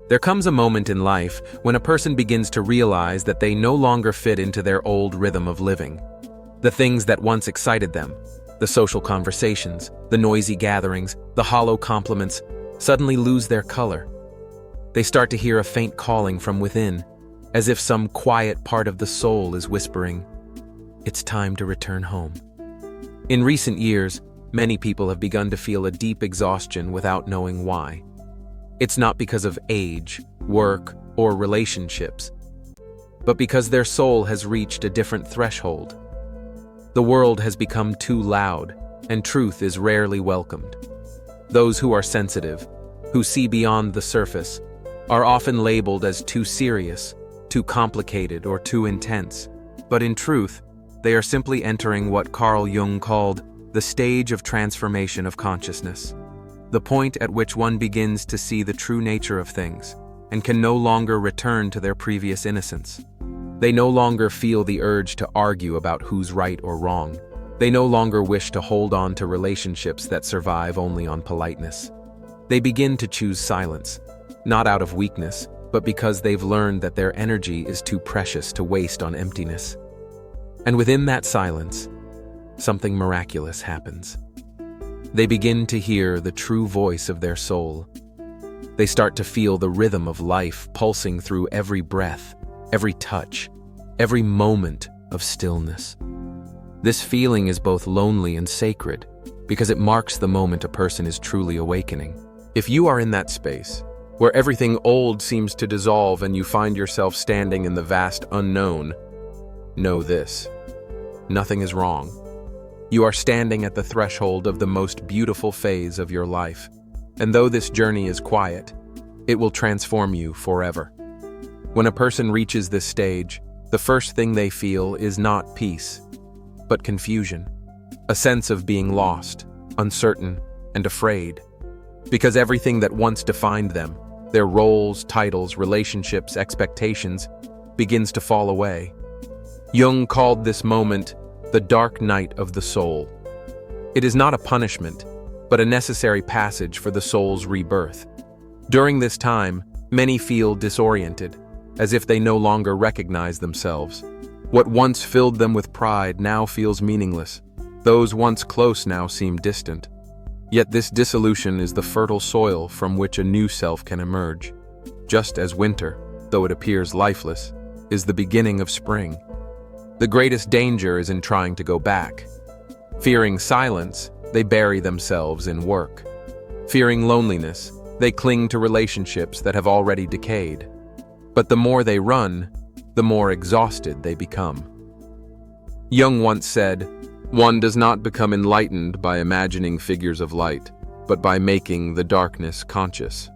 There comes a moment in life when a person begins to realize that they no longer fit into their old rhythm of living. The things that once excited them, the social conversations, the noisy gatherings, the hollow compliments, suddenly lose their color. They start to hear a faint calling from within, as if some quiet part of the soul is whispering, "It's time to return home." In recent years, many people have begun to feel a deep exhaustion without knowing why. It's not because of age, work, or relationships, but because their soul has reached a different threshold. The world has become too loud, and truth is rarely welcomed. Those who are sensitive, who see beyond the surface, are often labeled as too serious, too complicated, or too intense. But in truth, they are simply entering what Carl Jung called the stage of transformation of consciousness, the point at which one begins to see the true nature of things and can no longer return to their previous innocence. They no longer feel the urge to argue about who's right or wrong. They no longer wish to hold on to relationships that survive only on politeness. They begin to choose silence, not out of weakness, but because they've learned that their energy is too precious to waste on emptiness. And within that silence, something miraculous happens. They begin to hear the true voice of their soul. They start to feel the rhythm of life pulsing through every breath, every touch, every moment of stillness. This feeling is both lonely and sacred because it marks the moment a person is truly awakening. If you are in that space, where everything old seems to dissolve and you find yourself standing in the vast unknown, know this: nothing is wrong. You are standing at the threshold of the most beautiful phase of your life, and though this journey is quiet, it will transform you forever. When a person reaches this stage, the first thing they feel is not peace, but confusion, a sense of being lost, uncertain, and afraid, because everything that once defined them, their roles, titles, relationships, expectations, begins to fall away. Jung called this moment the dark night of the soul. It is not a punishment, but a necessary passage for the soul's rebirth. During this time, many feel disoriented, as if they no longer recognize themselves. What once filled them with pride now feels meaningless. Those once close now seem distant. Yet this dissolution is the fertile soil from which a new self can emerge. Just as winter, though it appears lifeless, is the beginning of spring. The greatest danger is in trying to go back. Fearing silence, they bury themselves in work. Fearing loneliness, they cling to relationships that have already decayed. But the more they run, the more exhausted they become. Jung once said, "One does not become enlightened by imagining figures of light, but by making the darkness conscious."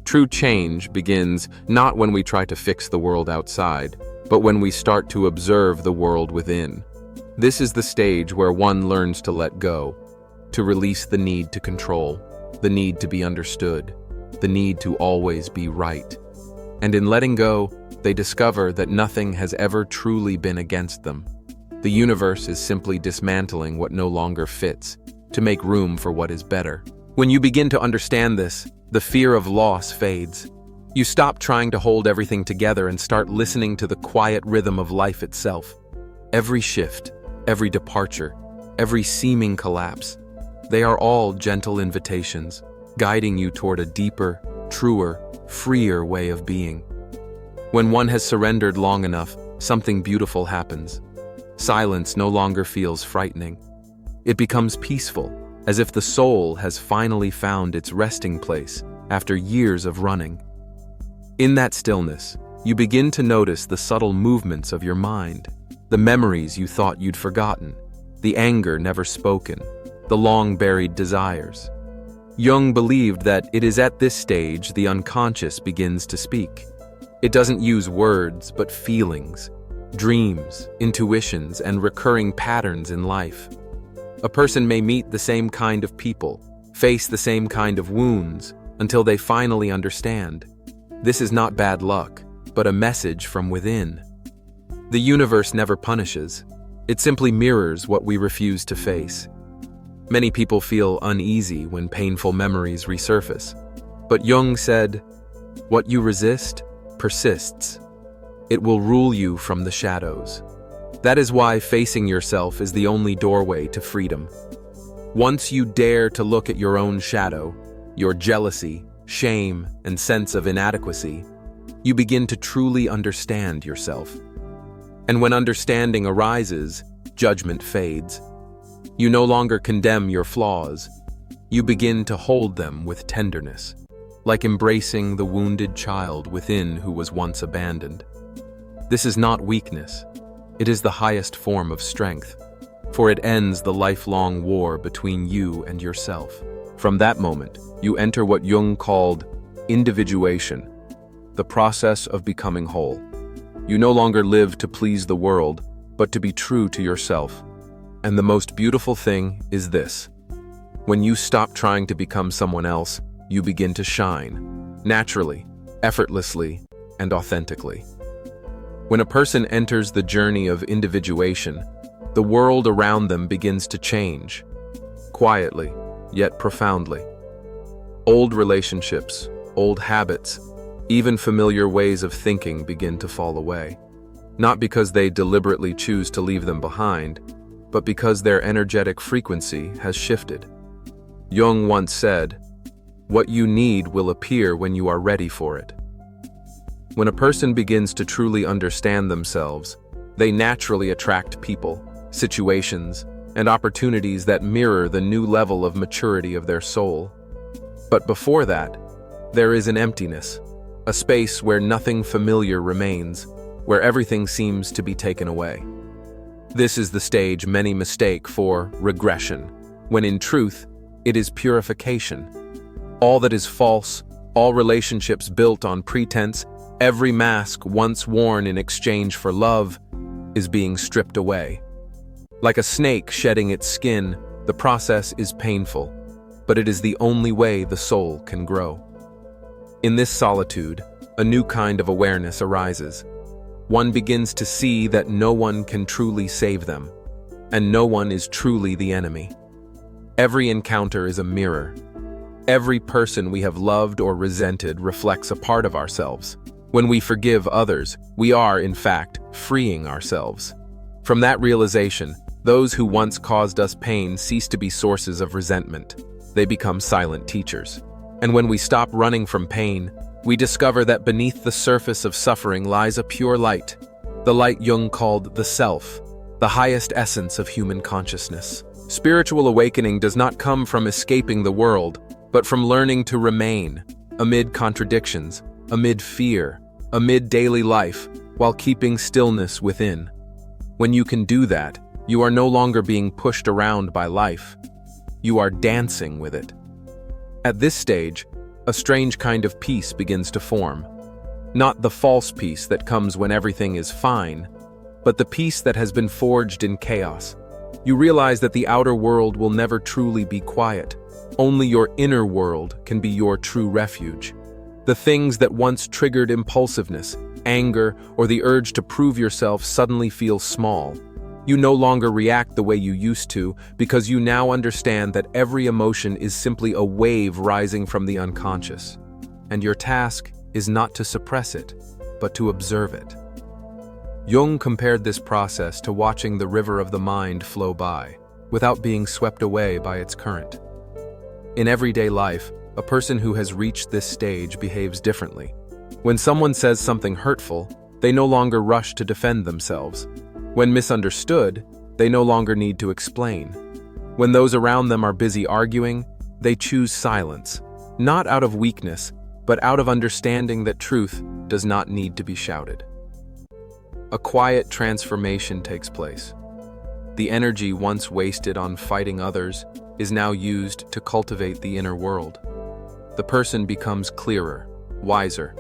True change begins not when we try to fix the world outside, but when we start to observe the world within. This is the stage where one learns to let go, to release the need to control, the need to be understood, the need to always be right. And in letting go, they discover that nothing has ever truly been against them. The universe is simply dismantling what no longer fits, to make room for what is better. When you begin to understand this, the fear of loss fades. You stop trying to hold everything together and start listening to the quiet rhythm of life itself. Every shift, every departure, every seeming collapse, they are all gentle invitations, guiding you toward a deeper, truer, freer way of being. When one has surrendered long enough, something beautiful happens. Silence no longer feels frightening. It becomes peaceful, as if the soul has finally found its resting place after years of running. In that stillness, you begin to notice the subtle movements of your mind, the memories you thought you'd forgotten, the anger never spoken, the long-buried desires. Jung believed that it is at this stage the unconscious begins to speak. It doesn't use words, but feelings, dreams, intuitions, and recurring patterns in life. A person may meet the same kind of people, face the same kind of wounds, until they finally understand. This is not bad luck, but a message from within. The universe never punishes. It simply mirrors what we refuse to face. Many people feel uneasy when painful memories resurface. But Jung said, What you resist persists. It will rule you from the shadows. That is why facing yourself is the only doorway to freedom. Once you dare to look at your own shadow, your jealousy, shame, and sense of inadequacy, you begin to truly understand yourself. And when understanding arises, judgment fades. You no longer condemn your flaws. You begin to hold them with tenderness, like embracing the wounded child within who was once abandoned. This is not weakness. It is the highest form of strength, for it ends the lifelong war between you and yourself. From that moment, you enter what Jung called individuation, the process of becoming whole. You no longer live to please the world, but to be true to yourself. And the most beautiful thing is this: when you stop trying to become someone else, you begin to shine, naturally, effortlessly, and authentically. When a person enters the journey of individuation, the world around them begins to change, quietly, yet profoundly. Old relationships, old habits, even familiar ways of thinking begin to fall away, not because they deliberately choose to leave them behind, but because their energetic frequency has shifted. Jung once said, "What you need will appear when you are ready for it." When a person begins to truly understand themselves, they naturally attract people, situations, and opportunities that mirror the new level of maturity of their soul. But before that, there is an emptiness, a space where nothing familiar remains, where everything seems to be taken away. This is the stage many mistake for regression, when in truth, it is purification. All that is false, all relationships built on pretense, every mask once worn in exchange for love, is being stripped away. Like a snake shedding its skin, the process is painful, but it is the only way the soul can grow. In this solitude, a new kind of awareness arises. One begins to see that no one can truly save them, and no one is truly the enemy. Every encounter is a mirror. Every person we have loved or resented reflects a part of ourselves. When we forgive others, we are, in fact, freeing ourselves. From that realization, those who once caused us pain cease to be sources of resentment. They become silent teachers. And when we stop running from pain, we discover that beneath the surface of suffering lies a pure light, the light Jung called the self, the highest essence of human consciousness. Spiritual awakening does not come from escaping the world, but from learning to remain, amid contradictions, amid fear, amid daily life, while keeping stillness within. When you can do that, you are no longer being pushed around by life. You are dancing with it. At this stage, a strange kind of peace begins to form. Not the false peace that comes when everything is fine, but the peace that has been forged in chaos. You realize that the outer world will never truly be quiet. Only your inner world can be your true refuge. The things that once triggered impulsiveness, anger, or the urge to prove yourself suddenly feel small. You no longer react the way you used to because you now understand that every emotion is simply a wave rising from the unconscious. And your task is not to suppress it, but to observe it. Jung compared this process to watching the river of the mind flow by, without being swept away by its current. In everyday life, a person who has reached this stage behaves differently. When someone says something hurtful, they no longer rush to defend themselves. When misunderstood, they no longer need to explain. When those around them are busy arguing, they choose silence, not out of weakness, but out of understanding that truth does not need to be shouted. A quiet transformation takes place. The energy once wasted on fighting others is now used to cultivate the inner world. The person becomes clearer, wiser,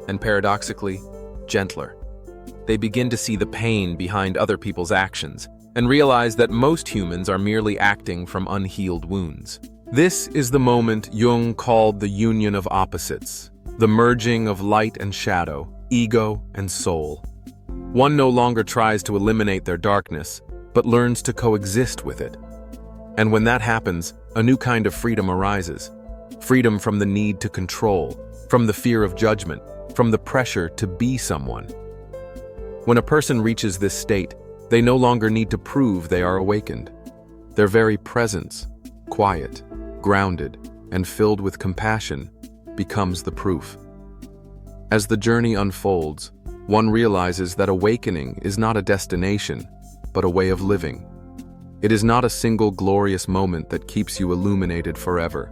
and paradoxically, gentler. They begin to see the pain behind other people's actions and realize that most humans are merely acting from unhealed wounds. This is the moment Jung called the union of opposites, the merging of light and shadow, ego and soul. One no longer tries to eliminate their darkness, but learns to coexist with it. And when that happens, a new kind of freedom arises. freedom from the need to control, from the fear of judgment, from the pressure to be someone. When a person reaches this state, they no longer need to prove they are awakened. Their very presence, quiet, grounded, and filled with compassion, becomes the proof. As the journey unfolds, one realizes that awakening is not a destination, but a way of living. It is not a single glorious moment that keeps you illuminated forever,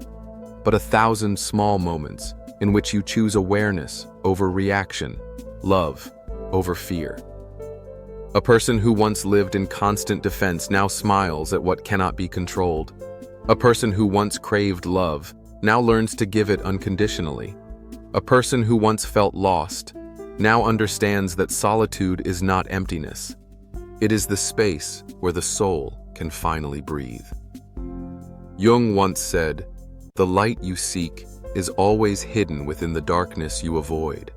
but 1,000 small moments in which you choose awareness over reaction, love over fear. A person who once lived in constant defense now smiles at what cannot be controlled. A person who once craved love now learns to give it unconditionally. A person who once felt lost now understands that solitude is not emptiness. It is the space where the soul can finally breathe. Jung once said, "The light you seek is always hidden within the darkness you avoid."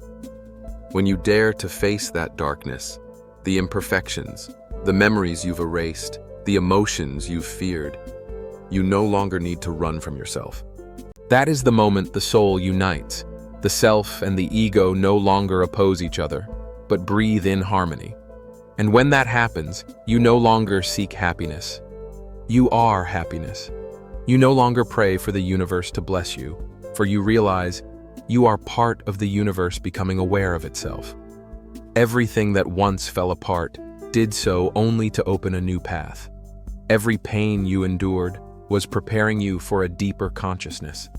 When you dare to face that darkness, the imperfections, the memories you've erased, the emotions you've feared, you no longer need to run from yourself. That is the moment the soul unites. The self and the ego no longer oppose each other, but breathe in harmony. And when that happens, you no longer seek happiness. You are happiness. You no longer pray for the universe to bless you, for you realize you are part of the universe becoming aware of itself. Everything that once fell apart did so only to open a new path. Every pain you endured was preparing you for a deeper consciousness.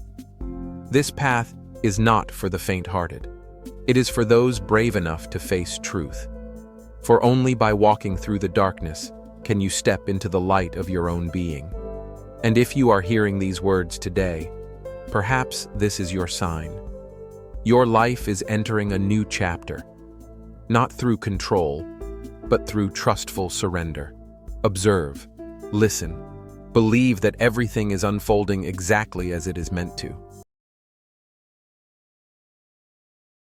This path is not for the faint-hearted. It is for those brave enough to face truth. For only by walking through the darkness can you step into the light of your own being. And if you are hearing these words today, perhaps this is your sign. Your life is entering a new chapter, not through control, but through trustful surrender. Observe, listen, believe that everything is unfolding exactly as it is meant to.